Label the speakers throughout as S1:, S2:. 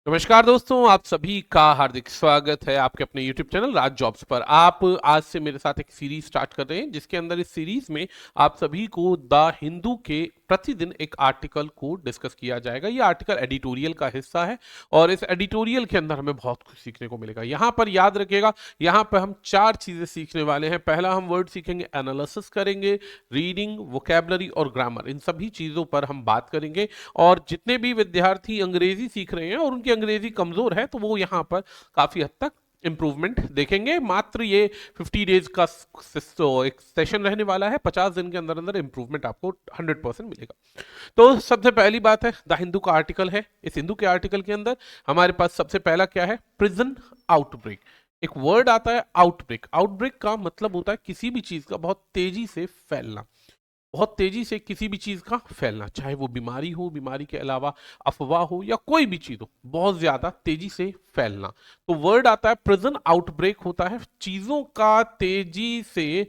S1: नमस्कार दोस्तों, आप सभी का हार्दिक स्वागत है आपके अपने YouTube चैनल राज जॉब्स पर। आप आज से मेरे साथ एक सीरीज स्टार्ट कर रहे हैं जिसके अंदर इस सीरीज में आप सभी को द हिंदू के प्रतिदिन एक आर्टिकल को डिस्कस किया जाएगा। ये आर्टिकल एडिटोरियल का हिस्सा है और इस एडिटोरियल के अंदर हमें बहुत कुछ सीखने को मिलेगा। यहाँ पर याद रखिएगा, यहाँ पर हम चार चीजें सीखने वाले हैं। पहला हम वर्ड सीखेंगे, एनालिसिस करेंगे, रीडिंग, वोकैबुलरी और ग्रामर, इन सभी चीजों पर हम बात करेंगे। और जितने भी विद्यार्थी अंग्रेजी सीख रहे हैं और उनकी अंग्रेजी कमजोर है तो वो यहाँ पर काफी हद तक इंप्रूवमेंट देखेंगे। मात्र ये 50 डेज का एक सेशन रहने वाला है। 50 दिन के अंदर अंदर इंप्रूवमेंट आपको 100% मिलेगा। तो सबसे पहली बात है, द हिंदू का आर्टिकल है। इस हिंदू के आर्टिकल के अंदर हमारे पास सबसे पहला क्या है, प्रिजन आउटब्रेक। एक वर्ड आता है आउटब्रेक। आउटब्रेक का मतलब होता है किसी भी चीज का बहुत तेजी से फैलना। बहुत तेजी से किसी भी चीज का फैलना, चाहे वो बीमारी हो, बीमारी के अलावा अफवाह हो या कोई भी चीज हो, बहुत ज्यादा तेजी से फैलना। तो वर्ड आता है प्रेजेंट आउटब्रेक, होता है चीजों का तेजी से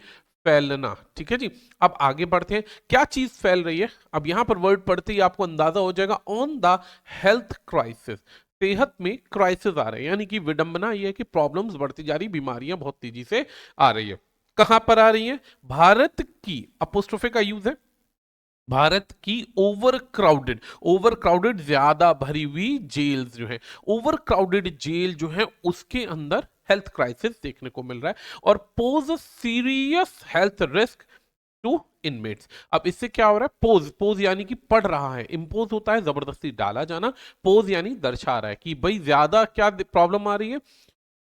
S1: फैलना। ठीक है जी। अब आगे बढ़ते हैं, क्या चीज फैल रही है। अब यहां पर वर्ड पढ़ते ही आपको अंदाजा हो जाएगा, ऑन द हेल्थ क्राइसिस। सेहत में क्राइसिस आ रहे हैं, यानी कि विडंबना यह है कि प्रॉब्लम्स बढ़ती जा रही, बीमारियां बहुत तेजी से आ रही है। कहां पर आ रही है, भारत की, अपोस्ट्रोफे का यूज है, भारत की ओवर क्राउडेड, ओवर क्राउडेड ज्यादा भरी हुई जेल्स जो है, ओवर क्राउडेड जेल जो है उसके अंदर हेल्थ क्राइसिस देखने को मिल रहा है और pose serious health risk to inmates. अब इससे क्या हो रहा है, पोज, पोज यानी कि पढ़ रहा है, इम्पोज होता है जबरदस्ती डाला जाना, पोज यानी दर्शा रहा है कि भाई ज्यादा क्या प्रॉब्लम आ रही है,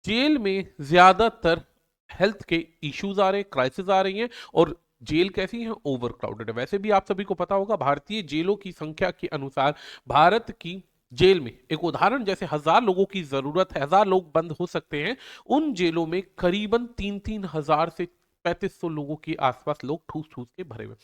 S1: जेल में ज्यादातर हेल्थ के इश्यूज आ रहे हैं, क्राइसिस आ रही हैं। और जेल कैसी है, ओवर क्राउडेड है। वैसे भी आप सभी को पता होगा, भारतीय जेलों की संख्या के अनुसार भारत की जेल में, एक उदाहरण जैसे 1000 लोगों की जरूरत है, 1000 लोग बंद हो सकते हैं, उन जेलों में करीबन 3-3 हजार से 3500 लोगों के आसपास लोग ठूस ठूस के भरे हुए।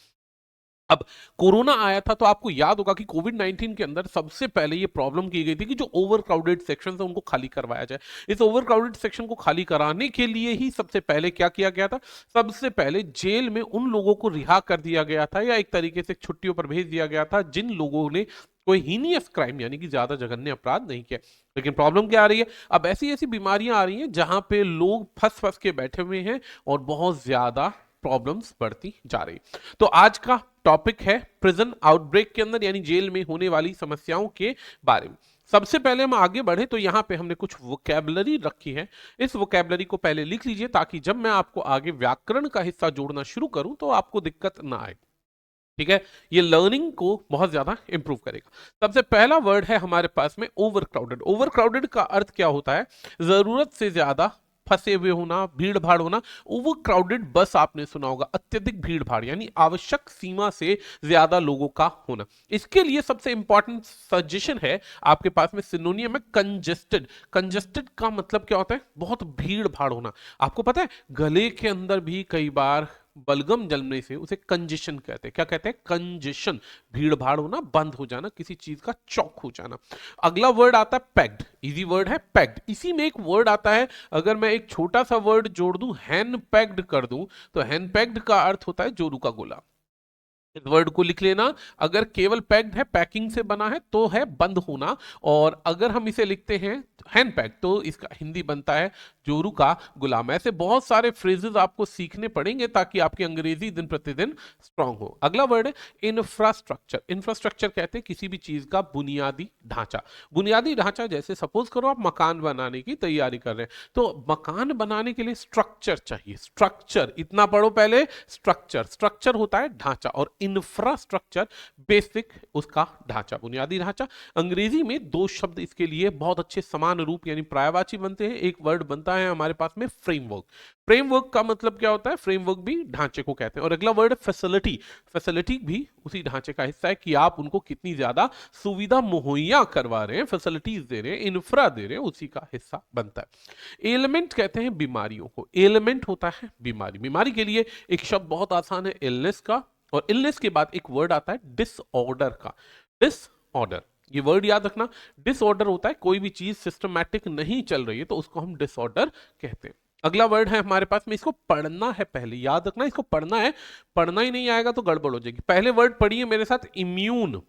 S1: अब कोरोना आया था तो आपको याद होगा कि कोविड 19 के अंदर सबसे पहले ये प्रॉब्लम की गई थी कि जो ओवर क्राउडेड सेक्शन है उनको खाली करवाया जाए। इस ओवर क्राउडेड सेक्शन को खाली कराने के लिए ही सबसे पहले क्या किया गया था, सबसे पहले जेल में उन लोगों को रिहा कर दिया गया था या एक तरीके से छुट्टियों पर भेज दिया गया था जिन लोगों ने कोई हीनियस क्राइम यानी कि ज्यादा जघन्य अपराध नहीं किया। लेकिन प्रॉब्लम क्या आ रही है, अब ऐसी ऐसी बीमारियां आ रही हैं जहां पे लोग फंस फंस के बैठे हुए हैं और बहुत ज्यादा प्रॉब्लम्स बढ़ती जा रही। तो आज का टॉपिक है प्रिजन आउटब्रेक के अंदर यानी जेल में होने वाली समस्याओं के बारे में। सबसे पहले हम आगे बढ़े तो यहाँ पे हमने कुछ वोकैबुलरी रखी है। इस वोकैबुलरी को पहले लिख लीजिए ताकि जब मैं आपको आगे व्याकरण का हिस्सा जोड़ना शुरू करूं तो आपको दिक्कत ना आए। ठीक है, ये लर्निंग को बहुत ज्यादा इंप्रूव करेगा। सबसे पहला वर्ड है हमारे पास में ओवर क्राउडेड। ओवर क्राउडेड का अर्थ क्या होता है, जरूरत से ज्यादा फंसे हुए होना, भीड़ भाड़ होना। ओवर क्राउडेड बस आपने सुना होगा, अत्यधिक भीड़ भाड़ यानी आवश्यक सीमा से ज्यादा लोगों का होना। इसके लिए सबसे इंपॉर्टेंट सजेशन है आपके पास में, सिनोनियम है कंजेस्टेड। कंजेस्टेड का मतलब क्या होता है, बहुत भीड़ भाड़ होना। आपको पता है गले के अंदर भी कई बार बलगम जलने से उसे कंजेशन कहते हैं। क्या कहते हैं, कंजेशन, भीड़ भाड़ होना, बंद हो जाना, किसी चीज का चौक हो जाना। अगला वर्ड आता है पैक्ड। इजी वर्ड है पैक्ड। इसी में एक वर्ड आता है, अगर मैं एक छोटा सा वर्ड जोड़ दूं, हैंड पैक्ड कर दूं, तो हैंड पैक्ड का अर्थ होता है जोरू का गोला। इस वर्ड को लिख लेना, अगर केवल पैक्ड है, पैकिंग से बना है, तो है बंद होना। और अगर हम इसे लिखते हैं हैंड पैक तो इसका हिंदी बनता है जोरू का गुलाम। ऐसे बहुत सारे फ्रेजेस आपको सीखने पड़ेंगे ताकि आपकी अंग्रेजी दिन प्रतिदिन स्ट्रांग हो। अगला वर्ड है इंफ्रास्ट्रक्चर। इंफ्रास्ट्रक्चर कहते हैं किसी भी चीज का बुनियादी ढांचा। बुनियादी ढांचा जैसे सपोज करो आप मकान बनाने की तैयारी कर रहे हैं, तो मकान बनाने के लिए स्ट्रक्चर चाहिए। स्ट्रक्चर, इतना पढ़ो पहले, स्ट्रक्चर, स्ट्रक्चर होता है ढांचा और इंफ्रास्ट्रक्चर बेसिक उसका ढांचा, बुनियादी ढांचा। अंग्रेजी में दो शब्द इसके लिए बहुत अच्छे समान रूप यानी पर्यायवाची बनते हैं। एक वर्ड बनता है हमारे पास में फ्रेमवर्क। फ्रेमवर्क का मतलब क्या होता है, फ्रेमवर्क भी ढांचे को कहते हैं। और अगला वर्ड है फैसिलिटी। फैसिलिटी भी उसी ढांचे का हिस्सा है कि आप उनको कितनी ज्यादा सुविधा मुहैया करवा रहे हैं, फैसिलिटीज दे रहे हैं, इंफ्रा दे रहे हैं, उसी का हिस्सा बनता है। एलिमेंट कहते हैं बीमारियों को। एलिमेंट होता है बीमारी। बीमारी के लिए एक शब्द बहुत आसान है, इलनेस का। और इलनेस के बाद एक वर्ड आता है डिसऑर्डर का। डिसऑर्डर, ये वर्ड याद रखना। डिसऑर्डर होता है कोई भी चीज सिस्टमैटिक नहीं चल रही है तो उसको हम डिसऑर्डर कहते हैं। अगला वर्ड है हमारे पास में, इसको पढ़ना है, पहले याद रखना, इसको पढ़ना है। पढ़ना ही नहीं आएगा तो गड़बड़ हो जाएगी। पहले वर्ड पढ़िए मेरे साथ, इम्यून।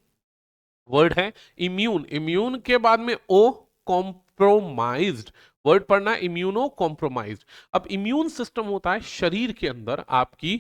S1: वर्ड है इम्यून। इम्यून के बाद में ओ, कॉम्प्रोमाइज्ड। वर्ड पढ़ना इम्यूनो कॉम्प्रोमाइज्ड। अब इम्यून सिस्टम होता है शरीर के अंदर आपकी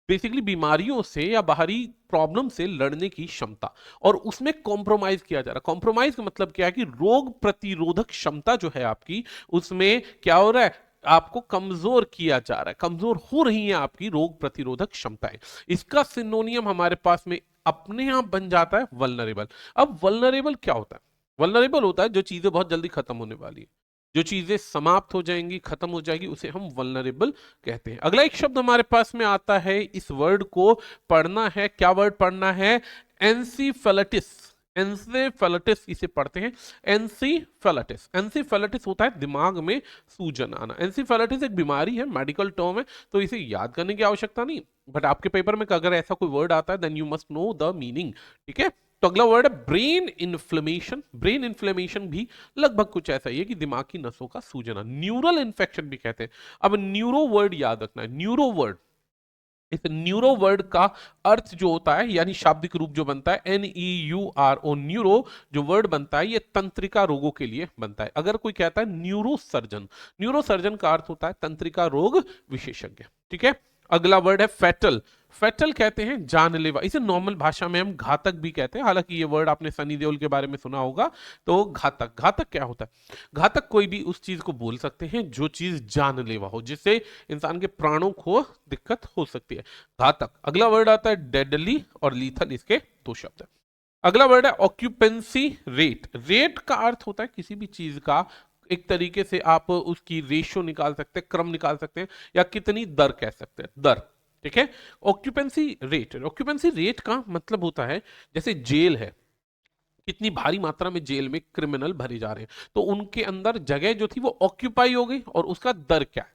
S1: बेसिकली बीमारियों से या बाहरी प्रॉब्लम से लड़ने की क्षमता, और उसमें कॉम्प्रोमाइज किया जा रहा है। कॉम्प्रोमाइज का मतलब क्या है कि रोग प्रतिरोधक क्षमता जो है आपकी, उसमें क्या हो रहा है, आपको कमजोर किया जा रहा है, कमजोर हो रही है आपकी रोग प्रतिरोधक क्षमताएं। इसका सिनोनियम हमारे पास में अपने आप बन जाता है वल्नरेबल। अब वल्नरेबल क्या होता है? वल्नरेबल होता है जो चीजें बहुत जल्दी खत्म होने वाली है, जो चीजें समाप्त हो जाएंगी, खत्म हो जाएगी, उसे हम वल्नरेबल कहते हैं। अगला एक शब्द हमारे पास में आता है, इस वर्ड को पढ़ना है, क्या वर्ड पढ़ना है? एंसीफेलिटिस। एंसेफेलिटिस इसे पढ़ते हैं, एंसीफेलिटिस। एंसीफेलिटिस होता है दिमाग में सूजन आना। एंसीफेलिटिस एक बीमारी है, मेडिकल टर्म है, तो इसे याद करने की आवश्यकता नहीं, बट आपके पेपर में अगर ऐसा कोई वर्ड आता है then you must know the meaning. ठीक है, तो अगला वर्ड है ब्रेन इन्फ्लेमेशन। ब्रेन इन्फ्लेमेशन भी लगभग कुछ ऐसा ही है कि दिमाग की नसों का सूजना। न्यूरल इन्फेक्शन भी कहते हैं। अब न्यूरो वर्ड याद रखना है, न्यूरो वर्ड, इस न्यूरो वर्ड का अर्थ जो होता है, यानी शाब्दिक रूप जो बनता है NEURO, न्यूरो जो वर्ड बनता है ये तंत्रिका रोगों के लिए बनता है। अगर कोई कहता है न्यूरो सर्जन, न्यूरो सर्जन का अर्थ होता है तंत्रिका रोग विशेषज्ञ। ठीक है, अगला वर्ड है फैटल। फैटल कहते हैं जानलेवा, इसे नॉर्मल भाषा में हम घातक भी कहते हैं, हालांकि ये वर्ड आपने सनी देओल के बारे में सुना होगा। तो घातक, घातक क्या होता है? घातक कोई भी उस चीज को बोल सकते हैं जो चीज जानलेवा हो, जिससे इंसान के प्राणों को दिक्कत हो सकती है, घातक। अगला वर्ड आता है डेडली और लीथल, इसके दो शब्द है। अगला वर्ड है ऑक्यूपेंसी रेट। रेट का अर्थ होता है किसी भी चीज का, एक तरीके से आप उसकी रेशियो निकाल सकते हैं, क्रम निकाल सकते हैं, या कितनी दर कह सकते हैं, दर। ठीक है, ऑक्यूपेंसी रेट। ऑक्यूपेंसी रेट का मतलब होता है जैसे जेल है, कितनी भारी मात्रा में जेल में क्रिमिनल भरे जा रहे हैं, तो उनके अंदर जगह जो थी वो ऑक्यूपाई हो गई, और उसका दर क्या है।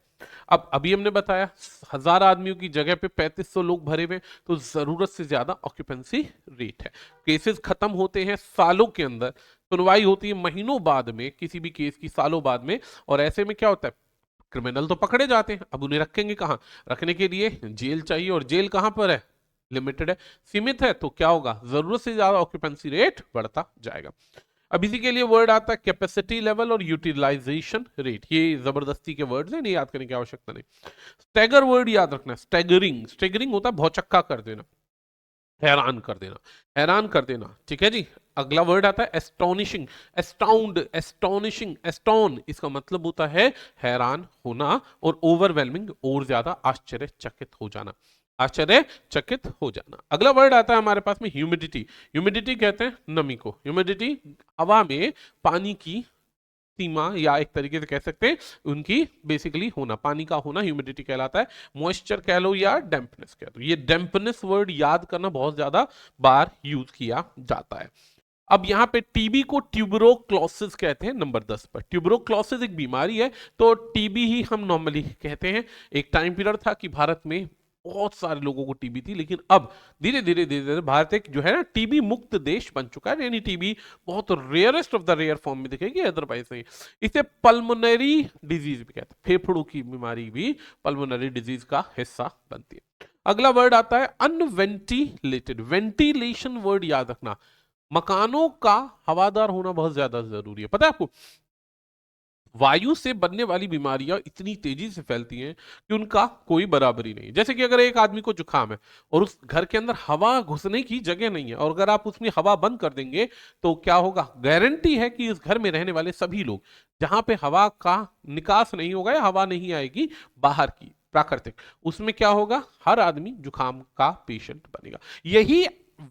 S1: अब अभी हमने बताया 1000 आदमियों की जगह पे 3500 लोग भरे हुए, तो जरूरत से ज्यादा ऑक्यूपेंसी रेट है। केसेस खत्म होते हैं सालों के अंदर, सुनवाई होती है महीनों बाद में, किसी भी केस की सालों बाद में, और ऐसे में क्या होता है, क्रिमिनल तो पकड़े जाते हैं, अब उन्हें रखेंगे कहाँ? रखने के लिए जेल चाहिए, और जेल कहाँ पर है? लिमिटेड है, सीमित है, तो क्या होगा, जरूरत से ज्यादा ऑक्यूपेंसी रेट बढ़ता जाएगा। अब इसी के लिए वर्ड आता है कैपेसिटी लेवल और यूटिलाइजेशन रेट। ये जबरदस्ती के वर्ड्स हैं, नहीं याद करने की आवश्यकता नहीं। स्टैगर वर्ड याद रखना है, स्टैगरिंग। स्टैगरिंग होता है भौचक्का कर देना, हैरान कर देना, हैरान कर देना। ठीक है जी, अगला वर्ड आता है एस्टोनिशिंग। एस्टाउंड, एस्टोनिशिंग, एस्टोन इसका मतलब होता है हैरान होना, और ओवरवेलमिंग और ज्यादा आश्चर्यचकित हो जाना, आश्चर्यचकित हो जाना। अगला वर्ड आता है हमारे पास में ह्यूमिडिटी। ह्यूमिडिटी कहते हैं नमी को। ह्यूमिडिटी हवा में पानी की सीमा, या एक तरीके से कह सकते हैं उनकी बेसिकली होना, पानी का होना ह्यूमिडिटी कहलाता है। मॉइस्चर कह लो या डेम्पनेस कह दो, ये डेम्पनेस वर्ड याद करना बहुत ज्यादा बार यूज किया जाता है। अब यहाँ पे टीबी को ट्यूबरोक्लोसिस कहते हैं नंबर 10 पर। ट्यूबरोक्लोसिस एक बीमारी है, तो टीबी ही हम नॉर्मली कहते हैं। एक टाइम पीरियड था कि भारत में बहुत सारे लोगों को टीबी थी, लेकिन अब धीरे धीरे धीरे धीरे भारत एक जो है ना टीबी मुक्त देश बन चुका है, यानी टीबी बहुत rarest of the rare form में दिखेगी, अदरवाइज नहीं। इसे पल्मोनरी डिजीज भी कहते हैं, फेफड़ों की बीमारी भी पल्मोनरी डिजीज का हिस्सा बनती है। अगला वर्ड आता है अनवेंटिलेटेड। वेंटिलेशन वर्ड याद रखना, मकानों का हवादार होना बहुत ज्यादा जरूरी है। पता है आपको, वायु से बनने वाली बीमारियां इतनी तेजी से फैलती हैं कि उनका कोई बराबरी नहीं। जैसे कि अगर एक आदमी को जुकाम है और उस घर के अंदर हवा घुसने की जगह नहीं है, और अगर आप उसमें हवा बंद कर देंगे तो क्या होगा, गारंटी है कि इस घर में रहने वाले सभी लोग, जहां पे हवा का निकास नहीं होगा या हवा नहीं आएगी बाहर की प्राकृतिक, उसमें क्या होगा, हर आदमी जुकाम का पेशेंट बनेगा। यही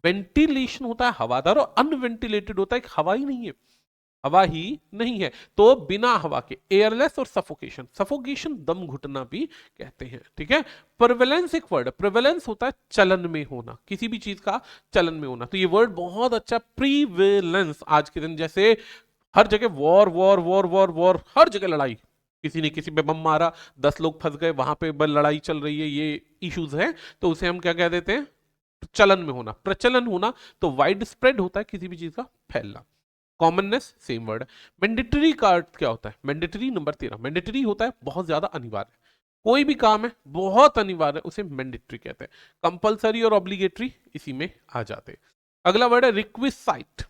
S1: वेंटिलेशन होता है हवादार, और अनवेंटिलेटेड होता है कि हवा ही नहीं है, हवा ही नहीं है, तो बिना हवा के, एयरलेस और सफोकेशन। सफोकेशन दम घुटना भी कहते हैं। ठीक है, प्रेवेलेंस एक वर्ड है। प्रेवेलेंस होता है चलन में होना, किसी भी चीज का चलन में होना, तो ये वर्ड बहुत अच्छा, प्रीवेलेंस। आज के दिन जैसे हर जगह war war war war war, हर जगह लड़ाई, किसी ने किसी पे बम मारा, 10 लोग फंस गए, वहां पे लड़ाई चल रही है, ये इश्यूज है, तो उसे हम क्या कह देते हैं, चलन में होना, प्रचलन होना। तो वाइड स्प्रेड होता है किसी भी चीज का फैलना। कॉमननेस सेम वर्ड है। मैंडेटरी का अर्थ क्या होता है? मैंडेटरी नंबर 13, मैंडेटरी होता है बहुत ज्यादा अनिवार्य, कोई भी काम है बहुत अनिवार्य है, उसे मैंडेटरी कहते हैं। कंपलसरी और ऑब्लिगेटरी इसी में आ जाते हैं। अगला वर्ड है रिक्विसाइट।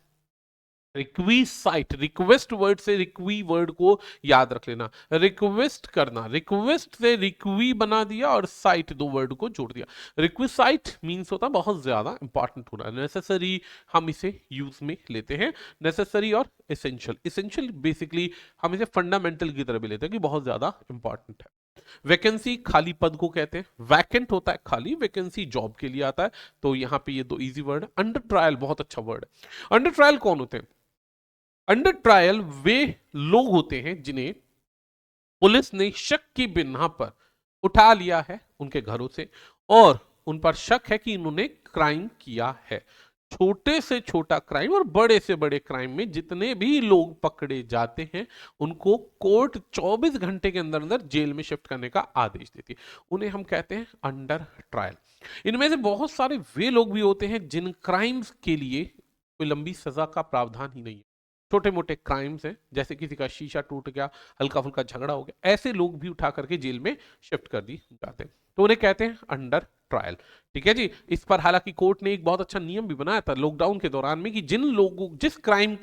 S1: रिक्विसाइट, रिक्वेस्ट वर्ड से रिक्वी वर्ड को याद रख लेना। रिक्वेस्ट करना, रिक्वेस्ट से रिक्वी बना दिया और साइट दो वर्ड को जोड़ दिया। रिक्विसाइट मीन्स होता है बहुत ज्यादा इंपॉर्टेंट होना। नेसेसरी हम इसे यूज में लेते हैं, नेसेसरी और एसेंशियल। एसेंशियल बेसिकली हम इसे फंडामेंटल की तरह भी लेते हैं कि बहुत ज्यादा इंपॉर्टेंट है। वैकेंसी खाली पद को कहते हैं, वैकेंट होता है खाली, वैकेंसी जॉब के लिए आता है। तो यहाँ पे ये दो इजी वर्ड है। अंडर ट्रायल बहुत अच्छा वर्ड है। अंडर ट्रायल कौन होते हैं? अंडर ट्रायल वे लोग होते हैं जिन्हें पुलिस ने शक की बिना पर उठा लिया है उनके घरों से, और उन पर शक है कि इन्होंने क्राइम किया है। छोटे से छोटा क्राइम और बड़े से बड़े क्राइम में जितने भी लोग पकड़े जाते हैं उनको कोर्ट 24 घंटे के अंदर अंदर जेल में शिफ्ट करने का आदेश देती है। उन्हें हम कहते हैं अंडर ट्रायल। इनमें से बहुत सारे वे लोग भी होते हैं जिन क्राइम्स के लिए कोई लंबी सजा का प्रावधान ही नहीं है। छोटे मोटे क्राइम्स हैं, जैसे किसी का शीशा टूट गया, हल्का फुल्का झगड़ा हो गया, ऐसे लोग भी उठा करके जेल में शिफ्ट कर दी जाते हैं, तो उन्हें कहते हैं अंडर ट्रायल। ठीक है जी। इस पर हालांकि कोर्ट ने एक बहुत अच्छा नियम भी बनाया था लॉकडाउन के दौरान में कि जिस क्राइम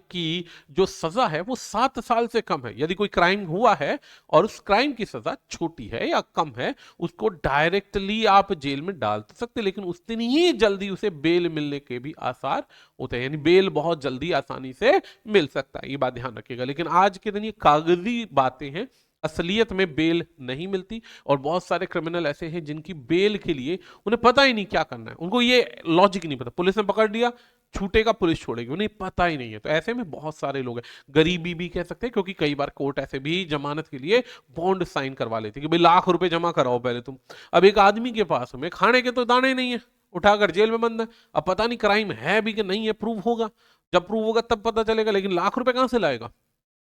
S1: की जो सजा है वो 7 साल से कम है, यदि कोई क्राइम हुआ है और उस क्राइम की सजा छोटी है या कम है, उसको डायरेक्टली आप जेल में डाल तो सकते, लेकिन उतनी ही जल्दी उसे बेल मिलने के भी आसार होते हैं, यानी बेल बहुत जल्दी आसानी से मिल सकता है, ये बात ध्यान रखिएगा। लेकिन आज के दिन ये कागजी बातें हैं, असलियत में बेल नहीं मिलती। और बहुत सारे क्रिमिनल ऐसे हैं जिनकी बेल के लिए उन्हें पता ही नहीं क्या करना है, उनको ये लॉजिक नहीं पता, पुलिस ने पकड़ लिया छूटेगा पुलिस छोड़ेगी, उन्हें पता ही नहीं है। तो ऐसे में बहुत सारे लोग हैं, गरीबी भी कह सकते हैं, क्योंकि कई बार कोर्ट ऐसे भी जमानत के लिए बॉन्ड साइन करवा लेती है कि भाई ₹1,00,000 जमा कराओ पहले तुम। अब एक आदमी के पास में खाने के तो दाने नहीं है, उठाकर जेल में बंद है। अब पता नहीं क्राइम है भी कि नहीं है, प्रूव होगा, जब प्रूव होगा तब पता चलेगा, लेकिन ₹1,00,000 कहां से लाएगा,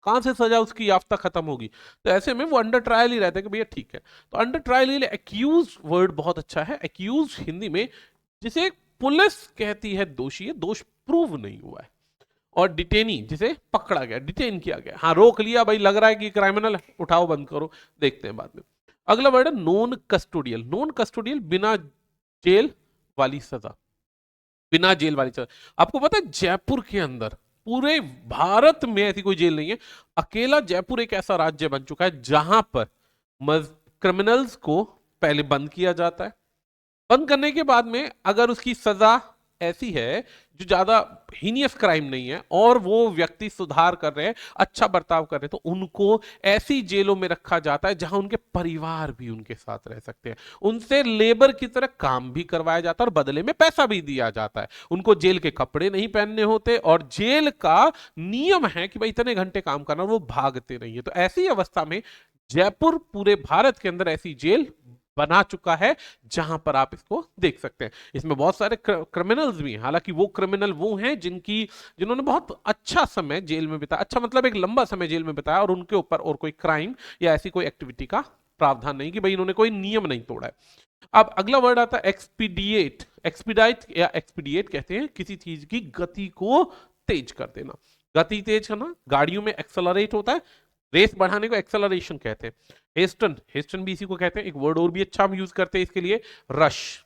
S1: कहां से सजा उसकी याफ्ता खत्म होगी। तो ऐसे में वो अंडर ट्रायल ही रहता है कि भैया ठीक है। तो अंडर ट्रायल के लिए एक्यूज वर्ड बहुत अच्छा है। एक्यूज हिंदी में जिसे पुलिस कहती है दोषी है, दोष प्रूव नहीं हुआ है। और डिटेनी जिसे पकड़ा गया, डिटेन किया गया, हाँ रोक लिया भाई, लग रहा है कि क्रिमिनल है, उठाओ बंद करो, देखते हैं बाद में। अगला वर्ड है नॉन कस्टोडियल। नॉन कस्टोडियल बिना जेल वाली सजा, बिना जेल वाली सजा। आपको पता है जयपुर के अंदर पूरे भारत में ऐसी कोई जेल नहीं है, अकेला जयपुर एक ऐसा राज्य बन चुका है जहां पर क्रिमिनल्स को पहले बंद किया जाता है, बंद करने के बाद में अगर उसकी सजा ऐसी है जो ज्यादा हीनियस क्राइम नहीं है और वो व्यक्ति सुधार कर रहे हैं, अच्छा बर्ताव कर रहे हैं, तो उनको ऐसी जेलों में रखा जाता है जहां उनके परिवार भी उनके साथ रह सकते हैं, उनसे लेबर की तरह काम भी करवाया जाता है और बदले में पैसा भी दिया जाता है। उनको जेल के कपड़े नहीं पहनने होते और जेल का नियम है कि भाई इतने घंटे काम करना, वो भागते नहीं है। तो ऐसी अवस्था में जयपुर पूरे भारत के अंदर ऐसी जेल बना चुका है जहां पर आप इसको देख सकते हैं। इसमें बहुत सारे क्रिमिनल्स भी हैं, हालांकि वो क्रिमिनल वो हैं जिन्होंने बहुत अच्छा समय जेल में बिताया, अच्छा मतलब एक लंबा समय जेल में बिताया और उनके ऊपर और कोई क्राइम या ऐसी कोई एक्टिविटी का प्रावधान नहीं कि भाई इन्होंने कोई नियम नहीं तोड़ा है। अब अगला वर्ड आता है एक्सपीडिएट। एक्सपीडाइट या एक्सपीडिएट कहते हैं किसी चीज की गति को तेज कर देना। गति तेज करना, गाड़ियों में एक्सेलरेट होता है, रेस बढ़ाने को एक्सेलरेशन कहते हैं। हेस्टन, हेस्टन भी इसी को कहते हैं। एक वर्ड और भी अच्छा हम यूज करते हैं इसके लिए, रश।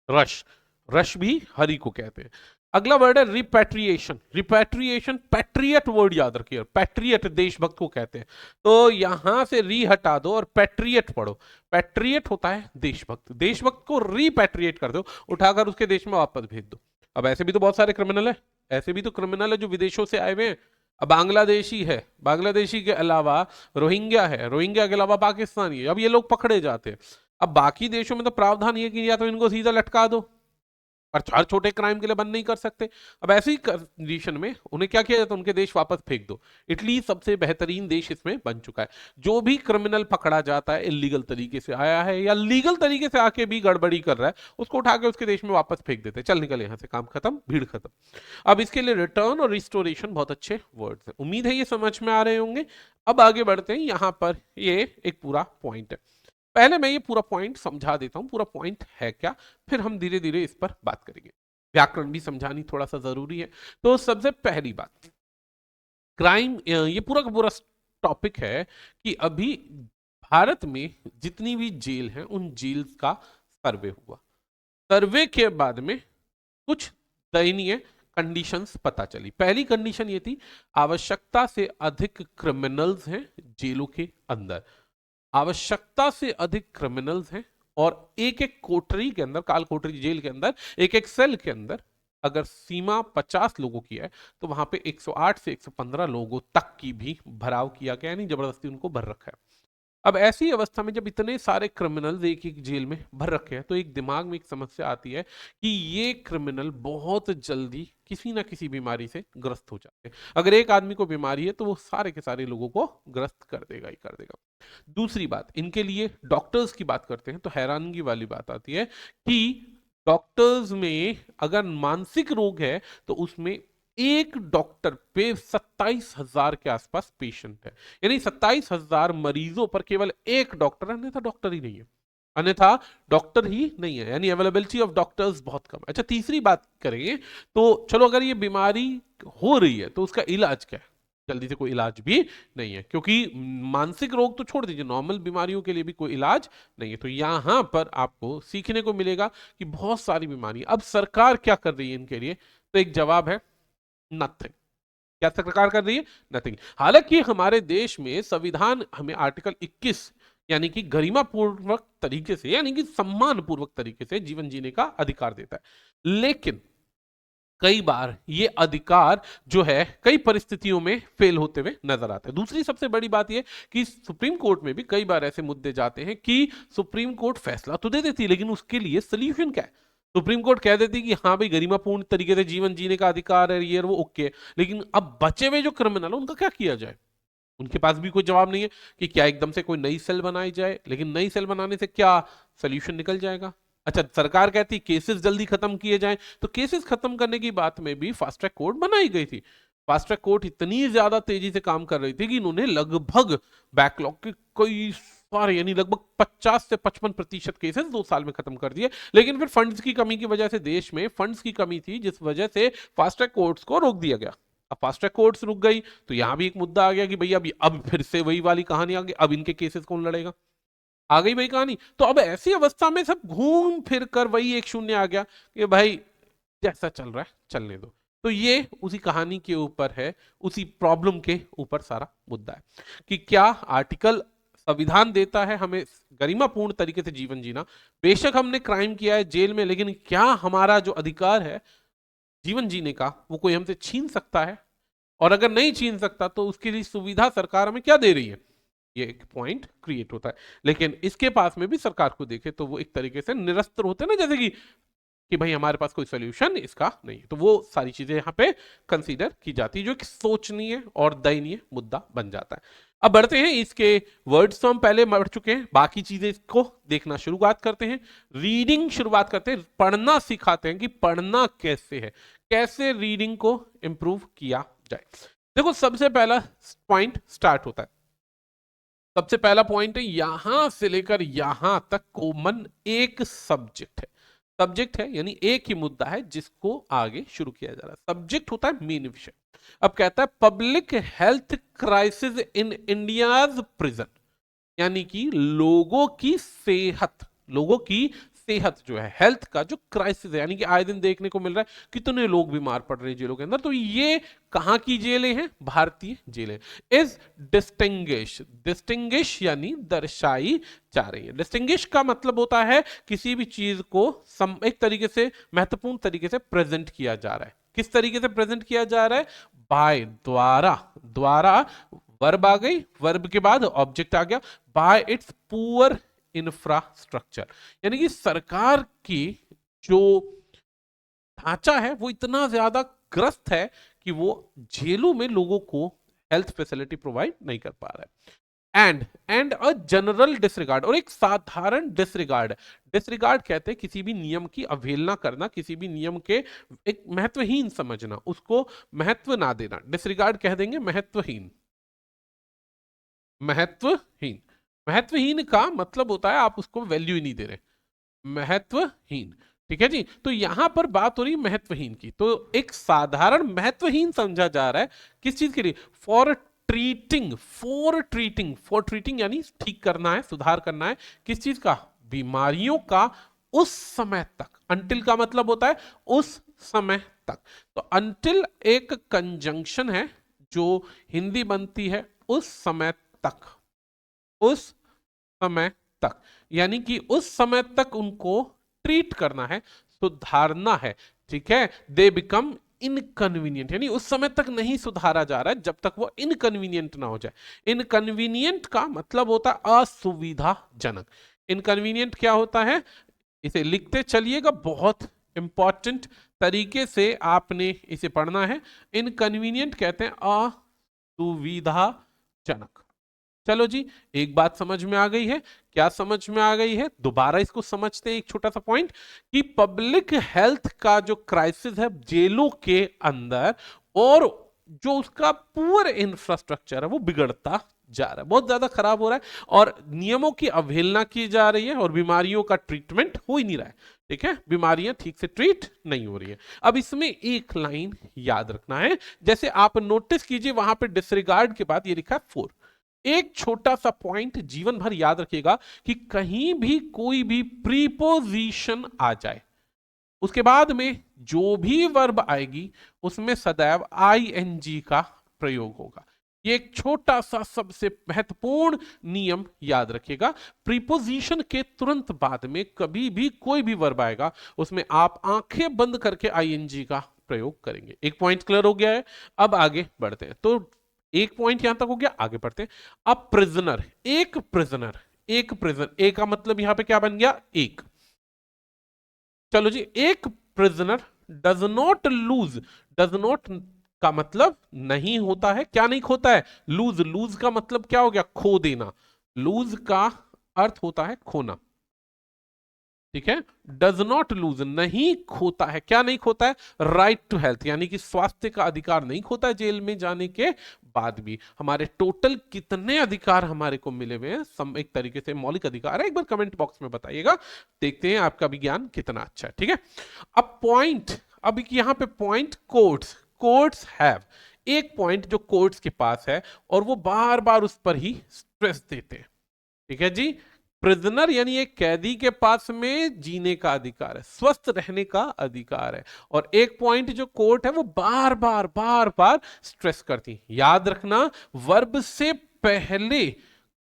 S1: रश, रश भी हरी को कहते हैं। अगला वर्ड है रिपैट्रिएशन। रिपैट्रिएशन, पैट्रियट वर्ड याद रखिए, पैट्रियट देशभक्त को कहते हैं। तो यहां से री हटा दो और पैट्रियट पढ़ो। पैट्रियट होता है देशभक्त, देशभक्त को रिपैट्रिएट कर दो, उठाकर उसके देश में वापस भेज दो। अब ऐसे भी तो बहुत सारे क्रिमिनल है, ऐसे भी तो क्रिमिनल है जो विदेशों से आए हुए हैं। अब बांग्लादेशी है, बांग्लादेशी के अलावा रोहिंग्या है, रोहिंग्या के अलावा पाकिस्तानी है, अब ये लोग पकड़े जाते हैं। अब बाकी देशों में तो प्रावधान ये कि या तो इनको सीधा लटका दो, और हर छोटे क्राइम के लिए बंद नहीं कर सकते। अब ऐसी कंडीशन में उन्हें क्या किया जाता है, उनके देश वापस फेंक दो। इटली सबसे बेहतरीन देश इसमें बन चुका है। जो भी क्रिमिनल पकड़ा जाता है इलीगल तरीके से आया है या लीगल तरीके से आके भी गड़बड़ी कर रहा है, उसको उठा के उसके देश में वापस फेंक देते हैं, चल निकल यहाँ से, काम खत्म, भीड़ खत्म। अब इसके लिए रिटर्न और रिस्टोरेशन बहुत अच्छे वर्ड्स हैं, उम्मीद है ये समझ में आ रहे होंगे। अब आगे बढ़ते हैं, यहाँ पर ये एक पूरा पॉइंट है, पहले मैं ये पूरा पॉइंट समझा देता हूं, पूरा पॉइंट है क्या, फिर हम धीरे धीरे इस पर बात करेंगे। व्याकरण भी समझानी थोड़ा सा जरूरी है। तो सबसे पहली बात, क्राइम, ये पूरा का पूरा टॉपिक है कि अभी भारत में जितनी भी जेल हैं उन जेल का सर्वे हुआ। सर्वे के बाद में कुछ दयनीय कंडीशंस पता चली। पहली कंडीशन ये थी, आवश्यकता से अधिक क्रिमिनल्स हैं जेलों के अंदर। आवश्यकता से अधिक क्रिमिनल्स हैं और एक एक कोठरी के अंदर, काल कोठरी जेल के अंदर, एक एक सेल के अंदर अगर सीमा 50 लोगों की है तो वहां पे 108 से 115 लोगों तक की भी भराव किया गया, यानी जबरदस्ती उनको भर रखा है। अब ऐसी अवस्था में जब इतने सारे क्रिमिनल्स एक एक जेल में भर रखे हैं तो एक दिमाग में एक समस्या आती है कि ये क्रिमिनल बहुत जल्दी किसी ना किसी बीमारी से ग्रस्त हो जाते हैं। अगर एक आदमी को बीमारी है तो वो सारे के सारे लोगों को ग्रस्त कर देगा ही कर देगा। दूसरी बात, इनके लिए डॉक्टर्स की बात करते हैं तो हैरानगी वाली बात आती है कि डॉक्टर्स में अगर मानसिक रोग है तो उसमें एक डॉक्टर पे 27,000 के आसपास पेशेंट है, यानी 27,000 मरीजों पर केवल एक डॉक्टर, अन्यथा डॉक्टर ही नहीं है, अन्यथा डॉक्टर ही नहीं है, यानी अवेलेबिलिटी ऑफ डॉक्टर्स बहुत कम है। अच्छा, तीसरी बात करेंगे तो चलो, अगर ये बीमारी हो रही है तो उसका इलाज क्या है? जल्दी से कोई इलाज भी नहीं है, क्योंकि मानसिक रोग तो छोड़ दीजिए, नॉर्मल बीमारियों के लिए भी कोई इलाज नहीं है। तो यहां पर आपको सीखने को मिलेगा कि बहुत सारी बीमारी, अब सरकार क्या कर रही है इनके लिए, तो एक जवाब है नथिंग। क्या सरकार कर रही है? नथिंग। हालांकि हमारे देश में संविधान हमें आर्टिकल 21 यानी कि गरिमा पूर्वक तरीके से, यानी कि सम्मान पूर्वक तरीके से जीवन जीने का अधिकार देता है, लेकिन कई बार ये अधिकार जो है कई परिस्थितियों में फेल होते हुए नजर आता है। दूसरी सबसे बड़ी बात यह कि सुप्रीम कोर्ट में भी कई बार ऐसे मुद्दे जाते हैं कि सुप्रीम कोर्ट फैसला तो दे देती है लेकिन उसके लिए सोल्यूशन क्या है? सुप्रीम कोर्ट कह देती है कि हाँ भाई, गरिमापूर्ण तरीके से जीवन जीने का अधिकार है, ये वो ओके है, लेकिन अब बचे हुए जो क्रिमिनल है उनका क्या किया जाए? उनके पास भी कोई जवाब नहीं है कि क्या एकदम से कोई नई सेल बनाई जाए, लेकिन नई सेल बनाने से क्या सोल्यूशन निकल जाएगा? अच्छा, सरकार कहती केसेस जल्दी खत्म किए जाएं, तो केसेस खत्म करने की बात में भी फास्ट ट्रैक कोर्ट बनाई गई थी। फास्ट ट्रैक कोर्ट इतनी ज्यादा तेजी से काम कर रही थी कि इन्होंने लगभग बैकलॉग के कई सारे, यानी लगभग 50 से 55% केसेस 2 साल में खत्म कर दिए। लेकिन फिर फंड्स की कमी की वजह से, देश में फंड्स की कमी थी जिस वजह से फास्ट ट्रैक कोर्ट्स को रोक दिया गया। अब फास्ट ट्रैक कोर्ट्स रुक गई तो यहां भी एक मुद्दा आ गया कि भैया अब फिर से वही वाली कहानी आ गई, अब इनके केसेस कौन लड़ेगा? आ गई वही कहानी। तो अब ऐसी अवस्था में सब घूम फिर कर वही एक शून्य आ गया कि भाई जैसा चल रहा है चलने दो। तो ये उसी कहानी के ऊपर है, उसी प्रॉब्लम के ऊपर सारा मुद्दा है कि क्या आर्टिकल, संविधान देता है हमें गरिमापूर्ण तरीके से जीवन जीना, बेशक हमने क्राइम किया है जेल में, लेकिन क्या हमारा जो अधिकार है जीवन जीने का वो कोई हमसे छीन सकता है? और अगर नहीं छीन सकता तो उसके लिए सुविधा सरकार हमें क्या दे रही है? ये एक पॉइंट क्रिएट होता है। लेकिन इसके पास में भी सरकार को देखे तो वो एक तरीके से निरस्त्र होते हैं ना, जैसे कि भाई हमारे पास कोई सोल्यूशन इसका नहीं है। तो वो सारी चीजें यहाँ पे कंसीडर की जाती है, जो एक सोचनीय और दयनीय मुद्दा बन जाता है। अब बढ़ते हैं, इसके वर्ड्स तो हम पहले बढ़ चुके हैं, बाकी चीजें इसको देखना शुरुआत करते हैं। रीडिंग शुरुआत करते हैं, पढ़ना सिखाते हैं कि पढ़ना कैसे है, कैसे रीडिंग को इंप्रूव किया जाए। देखो, सबसे पहला पॉइंट स्टार्ट होता है, सबसे पहला पॉइंट है यहां से लेकर यहां तक कॉमन एक सब्जेक्ट है। सब्जेक्ट है यानी एक ही मुद्दा है जिसको आगे शुरू किया जा रहा है। सब्जेक्ट होता है मेन विषय। अब कहता है public health crisis in India's prison, यानी कि लोगों की सेहत, लोगों की सेहत जो है, हेल्थ का जो क्राइसिस है, यानी कि आए दिन देखने को मिल रहा है कितने लोग बीमार पड़ रहे हैं जेलों के अंदर। तो ये कहां की जेलें हैं? भारतीय जेलें। इज डिस्टिंग्विश, डिस्टिंग्विश यानी दर्शाई जा रही है। डिस्टिंग्विश का मतलब होता है किसी भी चीज को एक तरीके से, महत्वपूर्ण तरीके से प्रेजेंट किया जा रहा है। किस तरीके से प्रेजेंट किया जा रहा है? बाय, द्वारा, द्वारा, वर्ब आ गई, वर्ब के बाद ऑब्जेक्ट आ गया, बाय इट्स पुअर इंफ्रास्ट्रक्चर, यानी कि सरकार की जो ढांचा है वो इतना ज्यादा ग्रस्त है कि वो जेलों में लोगों को हेल्थ फैसिलिटी प्रोवाइड नहीं कर पा रहा है। एंड अ जनरल डिसरिगार्ड, और एक साधारण डिसरिगार्ड। डिसरिगार्ड कहते हैं किसी भी नियम की अवहेलना करना, किसी भी नियम के एक महत्वहीन समझना, उसको महत्व ना देना। डिसरिगार्ड कह देंगे महत्वहीन। महत्वहीन, महत्वहीन का मतलब होता है आप उसको वैल्यू ही नहीं दे रहे, महत्वहीन। ठीक है जी, तो यहां पर बात हो रही है महत्वहीन की। तो एक साधारण महत्वहीन समझा जा रहा है किस चीज के लिए? For treating, for treating, for treating यानी ठीक करना है, सुधार करना है। किस चीज का? बीमारियों का, उस समय तक। अंटिल का मतलब होता है उस समय तक। तो until एक कंजंक्शन है जो हिंदी बनती है उस समय तक, उस समय तक, यानी कि उस समय तक उनको ट्रीट करना है, सुधारना है, ठीक है। दे बिकम इनकन्वीनियंट, यानी उस समय तक नहीं सुधारा जा रहा है जब तक वो इनकन्वीनियंट ना हो जाए। इनकन्वीनियंट का मतलब होता है असुविधाजनक। इनकन्वीनियंट क्या होता है, इसे लिखते चलिएगा, बहुत इंपॉर्टेंट तरीके से आपने इसे पढ़ना है। इनकन्वीनियंट कहते हैं असुविधाजनक। चलो जी, एक बात समझ में आ गई है। क्या समझ में आ गई है, दोबारा इसको समझते हैं। एक छोटा सा पॉइंट कि पब्लिक हेल्थ का जो क्राइसिस है जेलों के अंदर, और जो उसका पूरा इंफ्रास्ट्रक्चर है वो बिगड़ता जा रहा है, बहुत ज्यादा खराब हो रहा है, और नियमों की अवहेलना की जा रही है, और बीमारियों का ट्रीटमेंट हो ही नहीं रहा है, ठीक है। बीमारियां ठीक से ट्रीट नहीं हो रही है। अब इसमें एक लाइन याद रखना है, जैसे आप नोटिस कीजिए वहां पे डिसरिगार्ड के बाद ये लिखा है 4। एक छोटा सा पॉइंट जीवन भर याद रखिएगा कि कहीं भी कोई भी प्रीपोजिशन आ जाए, उसके बाद में जो भी वर्ब आएगी उसमें सदैव आईएनजी का प्रयोग होगा। ये एक छोटा सा सबसे महत्वपूर्ण नियम याद रखिएगा। प्रीपोजिशन के तुरंत बाद में कभी भी कोई भी वर्ब आएगा उसमें आप आंखें बंद करके आईएनजी का प्रयोग करेंगे। एक पॉइंट क्लियर हो गया है। अब आगे बढ़ते हैं। तो एक पॉइंट यहां तक हो गया, आगे बढ़ते हैं। अब प्रिजनर, एक प्रिजनर, एक प्रिजनर, ए का मतलब यहां पे क्या बन गया, एक। चलो जी, एक prisoner does not lose, does not का मतलब नहीं होता है, क्या नहीं खोता है, लूज। लूज का मतलब क्या हो गया, खो देना। लूज का अर्थ होता है खोना, ठीक है। डज नॉट लूज, नहीं खोता है, क्या नहीं खोता है, राइट टू हेल्थ, यानी कि स्वास्थ्य का अधिकार नहीं खोता है जेल में जाने के बाद भी। हमारे टोटल कितने अधिकार हमारे को मिले हुए हैं, सम एक तरीके से मौलिक अधिकार है, एक बार कमेंट बॉक्स में बताइएगा, देखते हैं आपका भी ज्ञान कितना अच्छा है, ठीक है। अब पॉइंट, अब यहां पे पॉइंट कोर्ट्स, कोर्ट्स हैव, एक पॉइंट जो कोर्ट्स के पास है और वो बार बार उस पर ही स्ट्रेस देते हैं, ठीक है जी। प्रिजनर यानी एक कैदी के पास में जीने का अधिकार है, स्वस्थ रहने का अधिकार है, और एक पॉइंट जो कोर्ट है वो बार बार बार बार स्ट्रेस करती है। याद रखना, वर्ब से पहले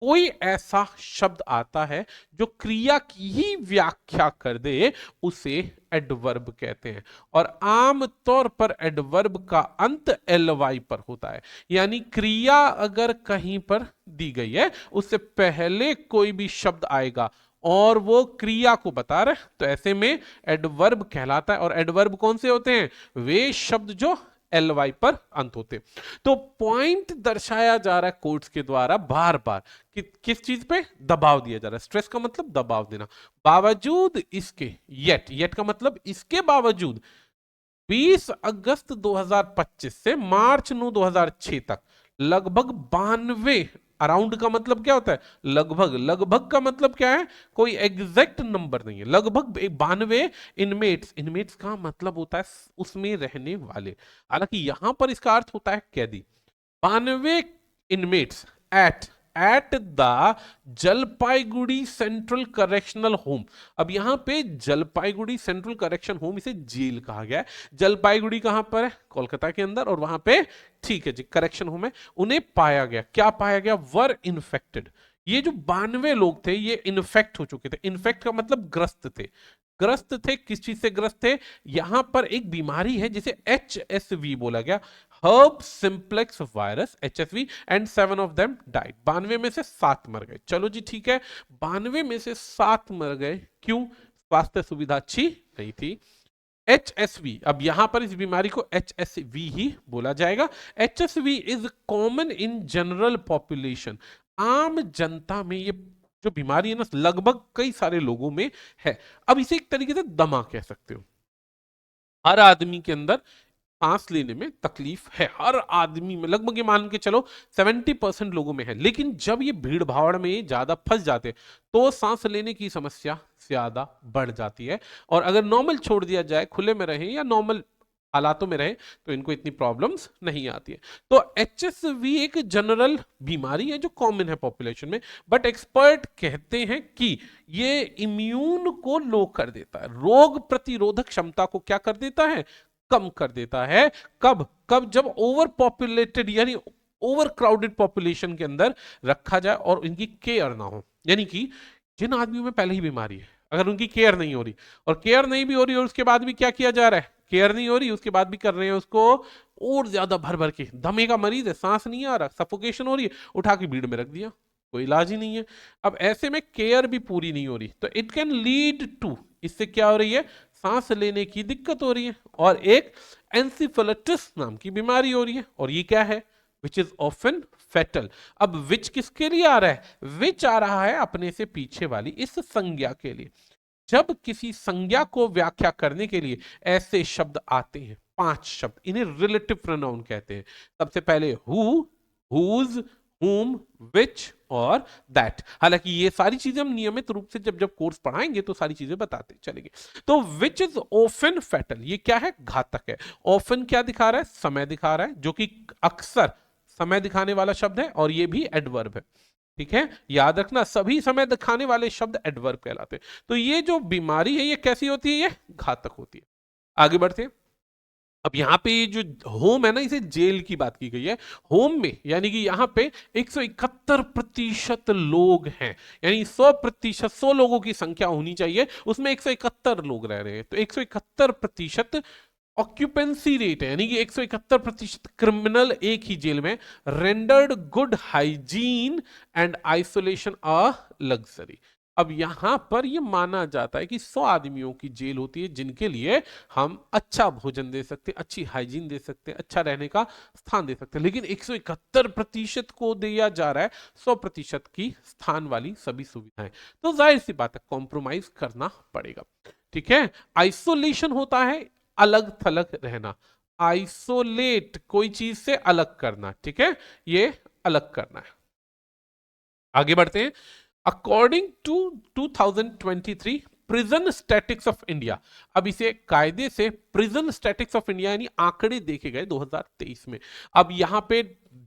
S1: कोई ऐसा शब्द आता है जो क्रिया की ही व्याख्या कर दे, उसे एडवर्ब कहते हैं। और आम तौर पर एडवर्ब का अंत एलवाई पर होता है, यानी क्रिया अगर कहीं पर दी गई है उससे पहले कोई भी शब्द आएगा और वो क्रिया को बता रहे, तो ऐसे में एडवर्ब कहलाता है। और एडवर्ब कौन से होते हैं, वे शब्द जो एलवाई पर अंत होते। तो पॉइंट दर्शाया जा रहा है कोर्ट्स के द्वारा बार बार कि किस चीज पे दबाव दिया जा रहा है, स्ट्रेस का मतलब दबाव देना। बावजूद इसके, येट, येट का मतलब इसके बावजूद 20 अगस्त 2025 से मार्च 9 2006 तक लगभग 92, अराउंड का मतलब क्या होता है, लगभग, लगभग का मतलब क्या है, कोई एग्जैक्ट नंबर नहीं है, लगभग 92 इनमेट्स, इनमेट्स का मतलब होता है उसमें रहने वाले, हालांकि यहां पर इसका अर्थ होता है कैदी। 92 inmates at the Jalpaiguri central correctional home. अब यहां पे जलपाईगुड़ी सेंट्रल करेक्शन होम, इसे जेल कहा गया है। जलपाईगुड़ी कहां पर है, कोलकाता के अंदर, और वहां पे ठीक है जी करेक्शन होम है। उन्हें पाया गया, क्या पाया गया, वर इन्फेक्टेड। ये जो 92 लोग थे ये इन्फेक्ट हो चुके थे। इन्फेक्ट का मतलब ग्रस्त थे। ग्रस्त थे, किस चीज से ग्रस्त थे, यहां पर एक बीमारी है जिसे HSV बोला गया, herb simplex virus, HSV, and 7 of them died. 92 में से 7 मर गए। चलो जी ठीक है, 92 में से 7 मर गए, क्यों, स्वास्थ्य सुविधा अच्छी नहीं थी। HSV, अब यहां पर इस बीमारी को HSV ही बोला जाएगा। HSV is common in general population, आम जनता में ये जो बीमारी है ना लगभग कई सारे लोगों में है। अब इसे एक तरीके से दमा कह सकते हो। हर आदमी के अंदर सांस लेने में तकलीफ है, हर आदमी में, लगभग ये मान के चलो 70% लोगों में है। लेकिन जब ये भीड़ भाड़ में ज्यादा फंस जाते तो सांस लेने की समस्या ज्यादा बढ़ जाती है। और अगर नॉर्मल छोड़ दिया जाए, खुले में रहे या नॉर्मल हालातों में रहे, तो इनको इतनी प्रॉब्लम्स नहीं आती है। तो HSV एक जनरल बीमारी है जो कॉमन है पॉपुलेशन में, बट एक्सपर्ट कहते हैं कि ये इम्यून को लो कर देता है, रोग प्रतिरोधक क्षमता को क्या कर देता है, कम कर देता है। कब कब? जब ओवर पॉपुलेटेड यानी ओवर क्राउडेड पॉपुलेशन के अंदर रखा जाए और इनकी केयर ना हो। यानी कि जिन आदमियों में पहले ही बीमारी है, अगर उनकी केयर नहीं हो रही, और केयर नहीं भी हो रही और उसके बाद भी क्या किया जा रहा है, केयर नहीं हो रही उसके बाद भी कर रहे हैं उसको और ज्यादा भर भर के, दमे का मरीज है, सांस नहीं आ रहा, सफोकेशन हो रही है, उठा के भीड़ में रख दिया, कोई इलाज ही नहीं है। अब ऐसे में केयर भी पूरी नहीं हो रही, तो इट कैन लीड टू, इससे क्या हो रही है, सांस लेने की दिक्कत हो रही है, और एक एंसिफेलिटिस नाम की बीमारी हो रही है। और ये क्या है, विच इज ऑफन फेटल। अब विच किसके लिए आ रहा है, विच आ रहा है अपने से पीछे वाली इस संज्ञा के लिए। जब किसी संज्ञा को व्याख्या करने के लिए ऐसे शब्द आते हैं, 5 शब्द, इन्हें रिलेटिव प्रोनाउन कहते हैं। सबसे पहले हु, हुज, whom, which और that। हालांकि ये सारी चीजें हम नियमित रूप से जब जब कोर्स पढ़ाएंगे तो सारी चीजें बताते चलेंगे। तो which is often fatal, ये क्या है, घातक है। often क्या दिखा रहा है, समय दिखा रहा है, जो कि अक्सर समय दिखाने वाला शब्द है, और ये भी एडवर्ब है। ठीक है, याद रखना सभी समय दिखाने वाले शब्द एडवर्ब कहलाते हैं। तो ये जो बीमारी है ये कैसी होती है, ये घातक होती है। आगे बढ़ते हैं। अब यहाँ पे जो होम है ना, इसे जेल की बात की गई है। होम में यानी कि यहाँ पे 171% लोग हैं, यानी 100%, 100 लोगों की संख्या होनी चाहिए, उसमें 171 लोग रह रहे हैं, तो 171% ऑक्यूपेंसी रेट है, यानी कि 171% क्रिमिनल एक ही जेल में। Rendered good hygiene and isolation a luxury. अब यहां पर यह माना जाता है कि 100 आदमियों की जेल होती है जिनके लिए हम अच्छा भोजन दे सकते हैं, अच्छी हाइजीन दे सकते हैं, अच्छा रहने का स्थान दे सकते हैं, लेकिन 171% को दिया जा रहा है 100% की स्थान वाली सभी सुविधाएं। तो जाहिर सी बात है कॉम्प्रोमाइज करना पड़ेगा। ठीक है, आइसोलेशन होता है अलग थलग रहना, आइसोलेट कोई चीज से अलग करना, ठीक है, ये अलग करना है। आगे बढ़ते हैं। According to 2023 prison statics of India, अब इसे कायदे से प्रिजन स्टैटिक्स ऑफ इंडिया यानी आंकड़े देखे गए 2023 में। अब यहां पे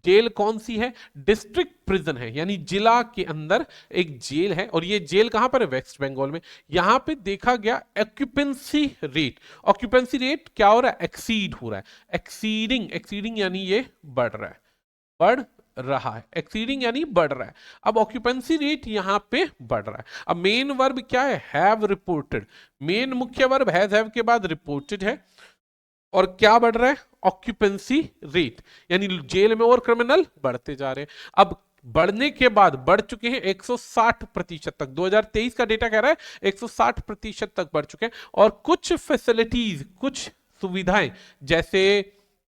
S1: जेल कौन सी है, डिस्ट्रिक्ट प्रिजन है, यानी जिला के अंदर एक जेल है, और ये जेल कहां पर है, वेस्ट बंगाल में। यहां पे देखा गया ऑक्यूपेंसी रेट, ऑक्यूपेंसी रेट क्या हो रहा है, एक्सीड हो रहा है, एक्सीडिंग, एक्सीडिंग यानी ये बढ़ रहा है, बढ़ रहा है, एक्सीडिंग यानी बढ़ रहा है। अब ऑक्यूपेंसी रेट यहां पे बढ़ रहा है। अब मेन वर्ब क्या है, हैव रिपोर्टेड, मेन मुख्य वर्ब हैव के बाद रिपोर्टेड है, और क्या बढ़ रहा है, ऑक्यूपेंसी रेट, यानी जेल में और क्रिमिनल बढ़ते जा रहे हैं। अब बढ़ने के बाद बढ़ चुके हैं 160% तक, 2023 का डेटा कह रहा है 160% तक बढ़ चुके हैं। और कुछ फैसिलिटीज, कुछ सुविधाएं, जैसे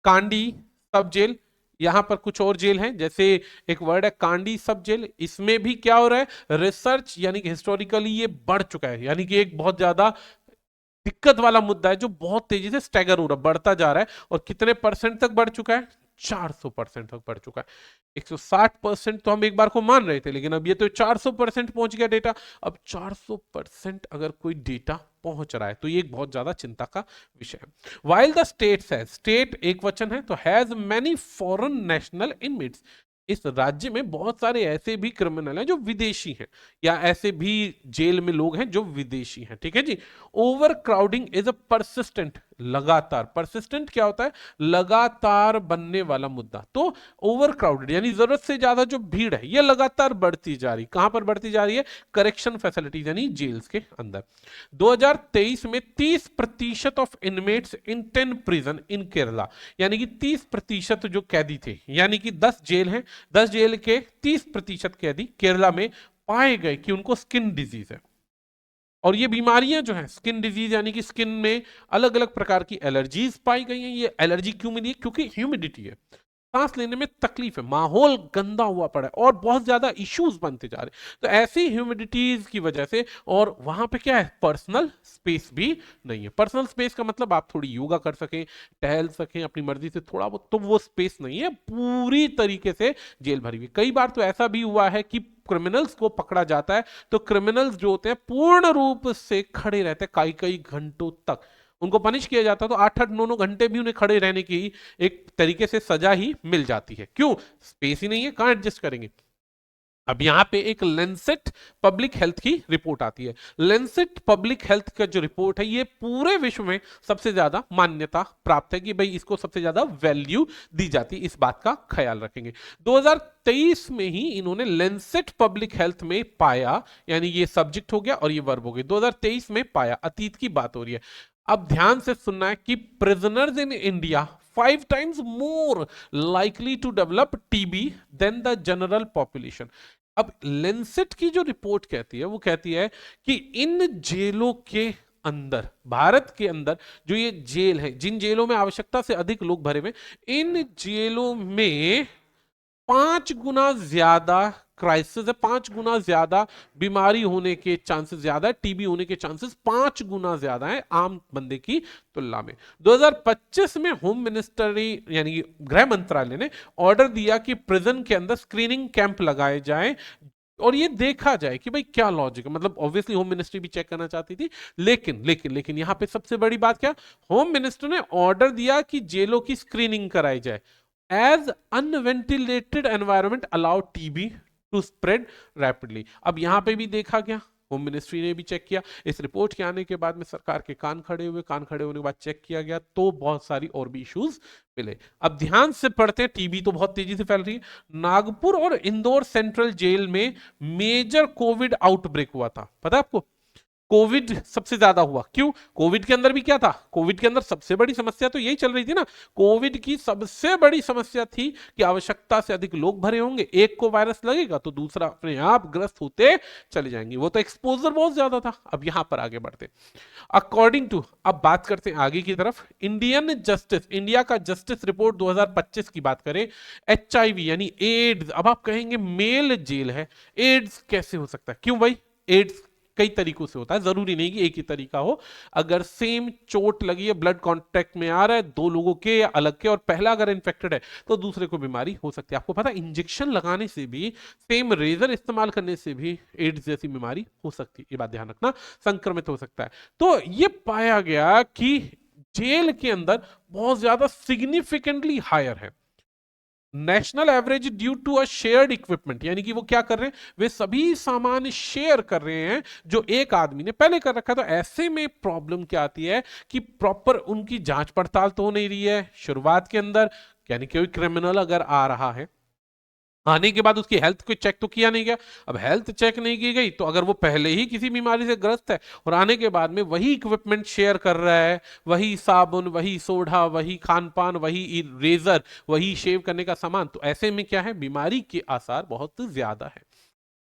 S1: कांडी सब जेल, यहां पर कुछ और जेल हैं, जैसे एक वर्ड है कांडी सब जेल, इसमें भी क्या हो रहा है, रिसर्च यानी कि हिस्टोरिकली ये बढ़ चुका है, यानी कि एक बहुत ज्यादा दिक्कत वाला मुद्दा है जो बहुत तेजी से स्टैगर हो रहा है, बढ़ता जा रहा है। और कितने परसेंट तक बढ़ चुका है, 400% तक बढ़ चुका है। 160% तो हम एक बार को मान रहे थे, लेकिन अब ये तो 400% पहुंच गया डेटा। अब 400% अगर कोई डेटा पहुंच रहा है तो ये एक बहुत ज्यादा चिंता का विषय है। वाइल द स्टेट है, स्टेट एक वचन है, तो has many foreign national inmates, इस राज्य में बहुत सारे ऐसे भी क्रिमिनल हैं जो विदेशी हैं, या ऐसे भी जेल में लोग हैं जो विदेशी हैं। ठीक है जी। Overcrowding is a persistent, लगातार, परसिस्टेंट क्या होता है, लगातार बनने वाला मुद्दा। तो ओवर क्राउडेड यानी जरूरत से ज्यादा जो भीड़ है ये लगातार बढ़ती जा रही, कहां पर बढ़ती जा रही है, करेक्शन फैसिलिटीज यानी जेल्स के अंदर। 2023 में 30% ऑफ इनमेट्स इन 10 प्रिजन इन केरला, यानी कि 30% जो कैदी थे, यानी कि 10 जेल हैं, 10 जेल के 30% कैदी केरला में पाए गए कि उनको स्किन डिजीज है। और ये बीमारियां जो हैं, स्किन डिजीज यानी कि स्किन में अलग अलग प्रकार की एलर्जीज पाई गई हैं। ये एलर्जी क्यों मिली है, क्योंकि ह्यूमिडिटी है, सांस लेने में तकलीफ है, माहौल गंदा हुआ पड़ा है, और बहुत ज्यादा इश्यूज बनते जा रहे हैं। तो ऐसी ह्यूमिडिटीज की वजह से, और वहां पे क्या है, पर्सनल स्पेस भी नहीं है। पर्सनल स्पेस का मतलब आप थोड़ी योगा कर सकें, टहल सकें अपनी मर्जी से थोड़ा बहुत, तो वो स्पेस नहीं है, पूरी तरीके से जेल भरी हुई। कई बार तो ऐसा भी हुआ है कि क्रिमिनल्स को पकड़ा जाता है तो क्रिमिनल्स जो होते हैं पूर्ण रूप से खड़े रहते हैं कई कई घंटों तक, उनको पनिश किया जाता है तो 8-8 9-9 घंटे भी उन्हें खड़े रहने की एक तरीके से सजा ही मिल जाती है। क्यों, स्पेस ही नहीं है, कहां एडजस्ट करेंगे। अब यहां पे एक लेंसेट पब्लिक हेल्थ की रिपोर्ट आती है। लेंसेट पब्लिक हेल्थ का जो रिपोर्ट है ये पूरे विश्व में सबसे ज्यादा मान्यता प्राप्त है कि भाई इसको सबसे ज्यादा वैल्यू दी जाती है, इस बात का ख्याल रखेंगे। 2023 में ही इन्होंने लेंसेट पब्लिक हेल्थ में पाया, यानी ये सब्जेक्ट हो गया और ये वर्ब हो गई, 2023 में पाया, अतीत की बात हो रही है। अब ध्यान से सुनना है कि prisoners in India 5 times more likely to develop TB than the general population। अब लेंसेट की जो रिपोर्ट कहती है वो कहती है कि इन जेलों के अंदर, भारत के अंदर जो ये जेल है, जिन जेलों में आवश्यकता से अधिक लोग भरे हुए, इन जेलों में 5 गुना ज्यादा क्राइसिस है, 5 गुना ज्यादा बीमारी होने के चांसेस ज्यादा है, टीबी होने के चांसेस 5 गुना ज्यादा है आम बंदे की तुलना में। 2025 में होम मिनिस्ट्री यानी कि गृह मंत्रालय ने ऑर्डर दिया कि प्रिजन के अंदर स्क्रीनिंग कैंप लगाए जाएं और ये देखा जाए कि भाई क्या लॉजिक है। मतलब ऑब्वियसली होम मिनिस्ट्री भी चेक करना चाहती थी, लेकिन लेकिन लेकिन यहां पे सबसे बड़ी बात क्या, होम मिनिस्टर ने ऑर्डर दिया कि जेलों की स्क्रीनिंग कराई जाए। As unventilated environment allow TB to spread rapidly. अब यहां पे भी देखा गया, होम मिनिस्ट्री ने भी चेक किया, इस रिपोर्ट के आने के बाद में सरकार के कान खड़े हुए, कान खड़े होने के बाद चेक किया गया तो बहुत सारी और भी इश्यूज मिले। अब ध्यान से पढ़ते हैं, टीबी तो बहुत तेजी से फैल रही है। नागपुर और इंदौर सेंट्रल जेल में मेजर कोविड आउटब्रेक हुआ था, पता है आपको? कोविड सबसे ज्यादा हुआ, क्यों? कोविड के अंदर भी क्या था, कोविड के अंदर सबसे बड़ी समस्या तो यही चल रही थी ना। कोविड की सबसे बड़ी समस्या थी कि आवश्यकता से अधिक लोग भरे होंगे, एक को वायरस लगेगा तो दूसरा अपने आप ग्रस्त होते चले जाएंगे, वो तो एक्सपोजर बहुत ज्यादा था। अब यहां पर आगे बढ़ते, अकॉर्डिंग टू, अब बात करते हैं आगे की तरफ, इंडियन जस्टिस, इंडिया का जस्टिस रिपोर्ट 2025 की बात करें, एचआईवी यानी एड्स। अब आप कहेंगे मेल जेल है, एड्स कैसे हो सकता है? क्यों भाई? एड्स कई तरीकों से होता है, जरूरी नहीं कि एक ही तरीका हो। अगर सेम चोट लगी है, ब्लड कांटेक्ट में आ रहा है दो लोगों के या अलग के, और पहला अगर इन्फेक्टेड है तो दूसरे को बीमारी हो सकती है। आपको पता है इंजेक्शन लगाने से भी, सेम रेजर इस्तेमाल करने से भी एड्स जैसी बीमारी हो सकती है, ये बात ध्यान रखना, संक्रमित हो सकता है। तो ये पाया गया कि जेल के अंदर बहुत ज्यादा सिग्निफिकेंटली हायर है national average due to a shared equipment, यानी कि वो क्या कर रहे हैं, वे सभी सामान शेयर कर रहे हैं जो एक आदमी ने पहले कर रखा। तो ऐसे में प्रॉब्लम क्या आती है कि प्रॉपर उनकी जांच पड़ताल तो हो नहीं रही है शुरुआत के अंदर, यानी कोई क्रिमिनल अगर आ रहा है, आने के बाद उसकी हेल्थ को चेक तो किया नहीं गया। अब हेल्थ चेक नहीं की गई तो अगर वो पहले ही किसी बीमारी से ग्रस्त है और आने के बाद में वही इक्विपमेंट शेयर कर रहा है, वही साबुन, वही सोडा, वही खान पान, वही रेजर, वही शेव करने का सामान, तो ऐसे में क्या है, बीमारी के आसार बहुत ज्यादा है।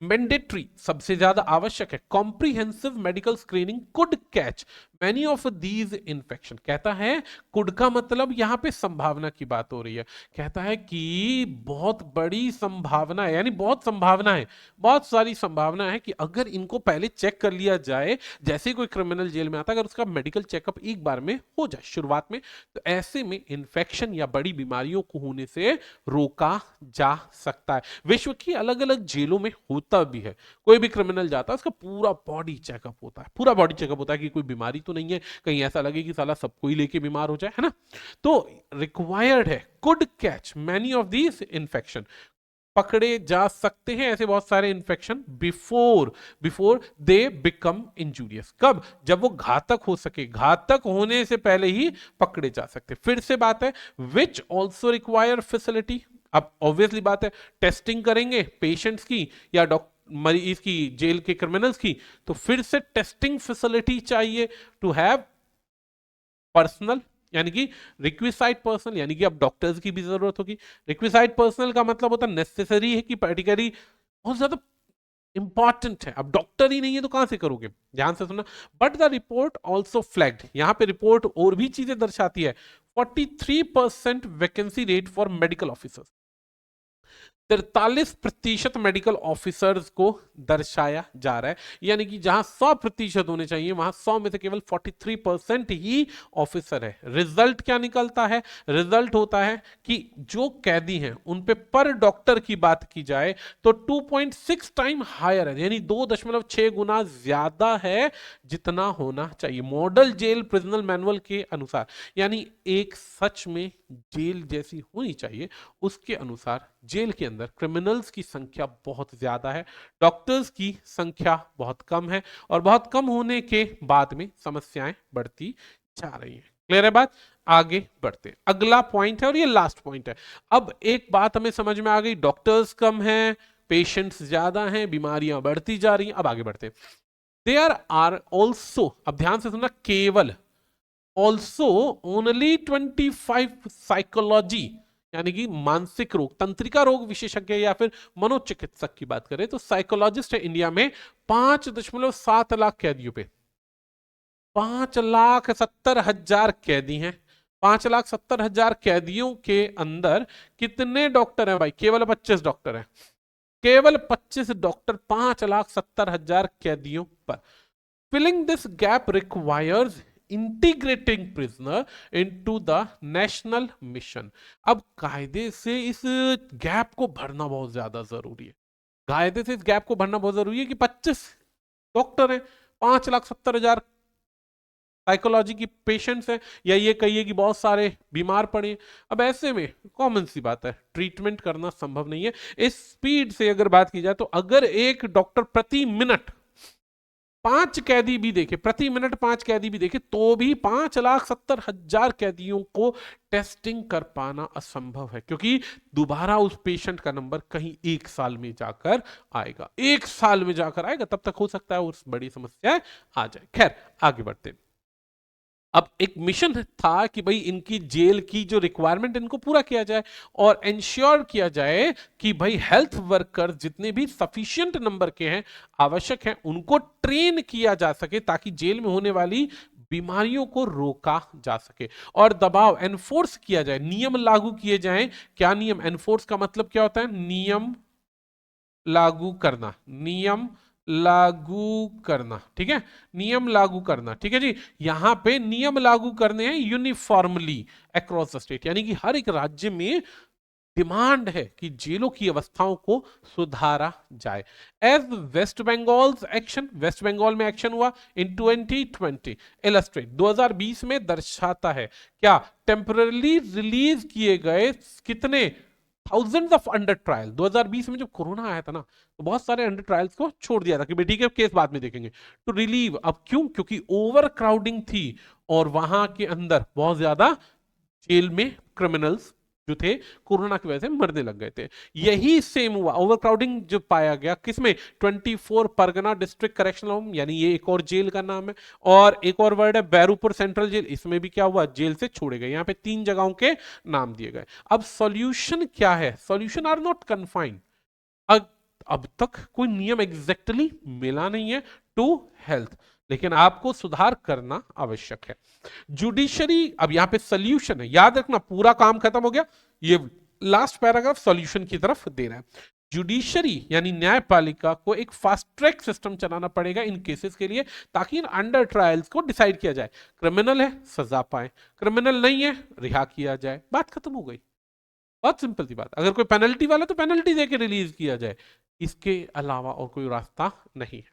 S1: मैंडेटरी, सबसे ज्यादा आवश्यक है, comprehensive medical screening could catch many of these infection. कहता है कुड का मतलब यहां पे संभावना की बात हो रही है, कहता है कि बहुत बड़ी संभावना है, यानी बहुत संभावना है, बहुत सारी संभावना है कि अगर इनको पहले चेक कर लिया जाए, जैसे कोई क्रिमिनल जेल में आता है अगर उसका मेडिकल चेकअप एक बार में हो जाए शुरुआत में, तो ऐसे में इन्फेक्शन या बड़ी बीमारियों को होने से रोका जा सकता है। विश्व की अलग अलग जेलों में होता भी है, कोई भी क्रिमिनल जाता है उसका पूरा बॉडी चेकअप होता है, पूरा बॉडी चेकअप होता है कि कोई बीमारी तो नहीं है, कहीं ऐसा लगे कि साला सबको ही लेके बीमार हो जाए, है ना। तो रिक्वायर्ड है could catch many of these infection, पकड़े जा सकते हैं ऐसे बहुत सारे infection before before they become injurious. कब? जब वो घातक हो सके, घातक होने से पहले ही पकड़े जा सकते। फिर से बात है, विच ऑल्सो रिक्वायर फैसिलिटी। अब ऑब्वियसली बात है, टेस्टिंग करेंगे पेशेंट्स की या मरीज की, जेल के क्रिमिनल्स की, तो फिर से टेस्टिंग फैसिलिटी चाहिए टू हैव पर्सनल, यानी कि रिक्विसाइड पर्सनल, यानी कि अब डॉक्टर्स की भी जरूरत होगी। रिक्विसाइड पर्सनल का मतलब होता है नेसेसरी है कि पर्टिकुलरली बहुत ज्यादा इंपॉर्टेंट है, अब डॉक्टर ही नहीं है तो कहां से करोगे, ध्यान से सुनना। But the report also flagged, यहां पे रिपोर्ट और भी चीजें दर्शाती है, 43% vacancy rate for medical officers, 43% medical officers को दर्शाया जा रहा है, यानी कि जहां 100% होने चाहिए वहां 100 में से केवल 43% ही ऑफिसर है। रिजल्ट क्या निकलता है? रिजल्ट होता है कि जो कैदी हैं उन पे पर डॉक्टर की बात की जाए तो 2.6 टाइम हायर है, यानी 2.6 गुना ज्यादा है जितना होना चाहिए मॉडल जेल प्रिजनल मैनुअल के अनुसार, यानी एक सच में जेल जैसी होनी चाहिए उसके अनुसार जेल के अंदर अंदर क्रिमिनल्स की संख्या बहुत ज्यादा है, डॉक्टर्स की संख्या बहुत कम है, और बहुत कम होने के बाद में समस्याएं बढ़ती जा रही हैं। क्लियर है बात? आगे बढ़ते हैं। अगला पॉइंट है और ये लास्ट पॉइंट है। अब एक बात हमें समझ में आ गई, डॉक्टर्स कम हैं, पेशेंट्स ज्यादा हैं, बीमारियां बढ़ती जा रही हैं। अब आगे बढ़ते हैं। देयर आर ऑल्सो, अब ध्यान से सुनना, केवल, ऑल्सो, ओनली 25 साइकोलॉजी यानी कि मानसिक रोग, तंत्रिका रोग विशेषज्ञ या फिर मनोचिकित्सक की बात करें तो साइकोलॉजिस्ट है इंडिया में 5.7 लाख कैदियों पे। 5,70,000 कैदी हैं। 5,70,000 कैदियों के अंदर कितने डॉक्टर हैं भाई? केवल 25 डॉक्टर हैं। केवल 25 डॉक्टर 5,70,000 कैदियों पर। Filling this gap requires integrating prisoner into the national mission. अब कायदे से इस गैप को भरना बहुत ज्यादा जरूरी है। कायदे से इस गैप को भरना बहुत जरूरी है कि 25 डॉक्टर हैं, 5,70,000 साइकोलॉजी की पेशेंट्स हैं, या ये कहिए कि बहुत सारे बीमार पड़े हैं। अब ऐसे में कॉमन सी बात है, ट्रीटमेंट करना संभव नहीं है। इस स्पीड से अगर बात की जाए तो अगर एक डॉक्टर प्रति मिनट 5 कैदी भी देखे, प्रति मिनट 5 कैदी भी देखे, तो भी 5,70,000 कैदियों को टेस्टिंग कर पाना असंभव है, क्योंकि दोबारा उस पेशेंट का नंबर कहीं 1 साल में जाकर आएगा। 1 साल में जाकर आएगा, तब तक हो सकता है उस बड़ी समस्या आ जाए। खैर, आगे बढ़ते हैं। अब एक मिशन था कि भाई इनकी जेल की जो रिक्वायरमेंट इनको पूरा किया जाए और इंश्योर किया जाए कि भाई हेल्थ वर्कर जितने भी सफिशिएंट नंबर के हैं, आवश्यक हैं, उनको ट्रेन किया जा सके ताकि जेल में होने वाली बीमारियों को रोका जा सके और दबाव एनफोर्स किया जाए, नियम लागू किए जाएं। क्या नियम? एनफोर्स का मतलब क्या होता है? नियम लागू करना, नियम लागू करना, ठीक है, नियम लागू करना, ठीक है जी। यहां पे नियम लागू करने हैं यूनिफॉर्मली अक्रॉस द स्टेट, यानी कि हर एक राज्य में डिमांड है कि जेलों की अवस्थाओं को सुधारा जाए। As West Bengal action, West Bengal में एक्शन हुआ इन 2020 इलस्ट्रेट 2020 में दर्शाता है क्या? टेम्पररी रिलीज किए गए कितने थाउजेंड्स ऑफ अंडर ट्रायल। 2020 में जब कोरोना आया था ना, तो बहुत सारे अंडर ट्रायल्स को छोड़ दिया था कि ठीक है, केस बाद में देखेंगे, टू रिलीव। अब क्यों? क्योंकि ओवर क्राउडिंग थी और वहां के अंदर बहुत ज्यादा जेल में क्रिमिनल्स जो थे कोरोना की वजह से मरने लग गए थे। यही सेम हुआ, ओवरक्राउडिंग जो पाया गया किसमें? 24 परगना डिस्ट्रिक्ट करेक्शनल होम, यानी ये एक और जेल का नाम है। और एक और वर्ड है बैरूपुर सेंट्रल जेल, इसमें भी क्या हुआ? जेल से छोड़े गए। यहां पे 3 जगहों के नाम दिए गए। अब सॉल्यूशन क्या है? Solution are not confined. अब तक कोई नियम एग्जैक्टली मिला नहीं है टू हेल्थ, लेकिन आपको सुधार करना आवश्यक है। जुडिशरी, अब यहां पे सॉल्यूशन है, याद रखना, पूरा काम खत्म हो गया, ये लास्ट पैराग्राफ सॉल्यूशन की तरफ दे रहा है। जुडिशरी यानी न्यायपालिका को एक फास्ट ट्रैक सिस्टम चलाना पड़ेगा इन केसेस के लिए, ताकि इन अंडर ट्रायल्स को डिसाइड किया जाए। क्रिमिनल है, सजा पाए, क्रिमिनल नहीं है, रिहा किया जाए, बात खत्म हो गई। बहुत सिंपल सी बात। अगर कोई पेनल्टी वाला तो पेनल्टी देके रिलीज किया जाए, इसके अलावा और कोई रास्ता नहीं है,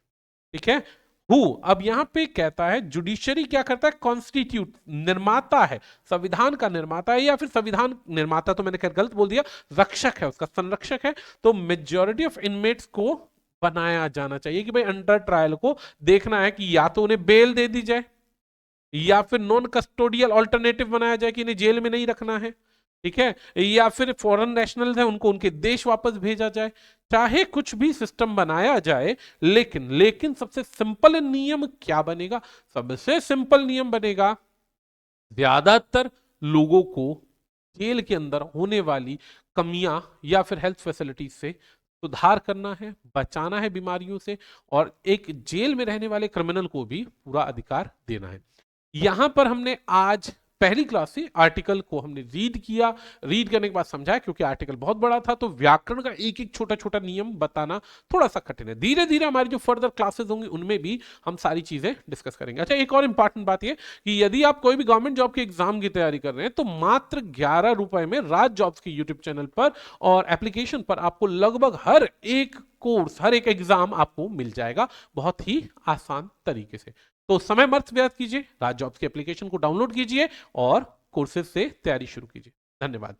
S1: ठीक है। हु अब यहां पे कहता है जुडिशरी क्या करता है? कॉन्स्टिट्यूट, निर्माता है, संविधान का निर्माता है, या फिर संविधान निर्माता तो मैंने खैर गलत बोल दिया, रक्षक है, उसका संरक्षक है। तो मेजॉरिटी ऑफ इनमेट्स को बनाया जाना चाहिए कि भाई अंडर ट्रायल को देखना है कि या तो उन्हें बेल दे दी जाए, या फिर नॉन कस्टोडियल ऑल्टरनेटिव बनाया जाए कि इन्हें जेल में नहीं रखना है, ठीक है, या फिर फॉरेन नेशनल है उनको उनके देश वापस भेजा जाए। चाहे कुछ भी सिस्टम बनाया जाए, लेकिन लेकिन सबसे सिंपल नियम क्या बनेगा? सबसे सिंपल नियम बनेगा, ज्यादातर लोगों को जेल के अंदर होने वाली कमियां या फिर हेल्थ फैसिलिटीज से सुधार करना है, बचाना है बीमारियों से, और एक जेल में रहने वाले क्रिमिनल को भी पूरा अधिकार देना है। यहां पर हमने आज पहली क्लास से आर्टिकल को हमने रीड किया, रीड करने के बाद समझाया, क्योंकि आर्टिकल बहुत बड़ा था तो व्याकरण का एक एक छोटा छोटा नियम बताना थोड़ा सा कठिन है। धीरे धीरे हमारी जो फर्दर क्लासेस होंगी उनमें भी हम सारी चीजें डिस्कस करेंगे। अच्छा, एक और इंपॉर्टेंट बात यह कि यदि आप कोई भी गवर्नमेंट जॉब के एग्जाम की तैयारी कर रहे हैं तो मात्र 11 रुपए में राज जॉब्स के यूट्यूब चैनल पर और एप्लीकेशन पर आपको लगभग हर एक कोर्स, हर एक एग्जाम आपको मिल जाएगा बहुत ही आसान तरीके से। तो समय मत व्यर्थ कीजिए, राज जॉब्स के एप्लीकेशन को डाउनलोड कीजिए और कोर्सेज से तैयारी शुरू कीजिए। धन्यवाद।